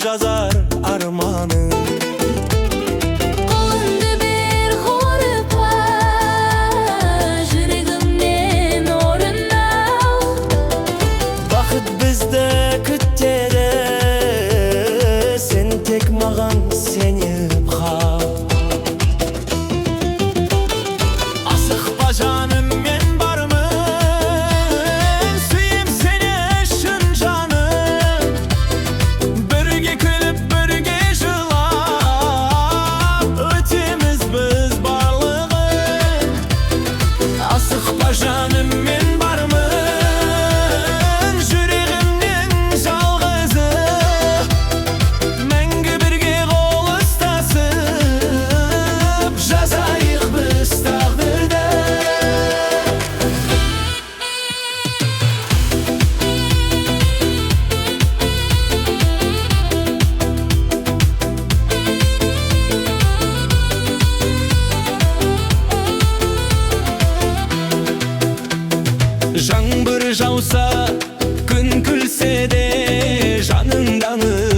жазар арманың. Қолыңды бер ғұрыпа, жүрегімнен орын ал. Бақыт бізді күтеді, сен тек маған сеніп қал. Асықпа жаным, мен бармын, сүйем сені шын жаным. Бірге күліп, бірге жылап, өтеміз біз барлығын. Асықпа жаным, мен бармын, жүрегімнің жалғызы. Мәңгі бірге қол ұстасып, жазайық біз тағдырды. Жаңбыр жауса, күн күлсе де жаныңдамын.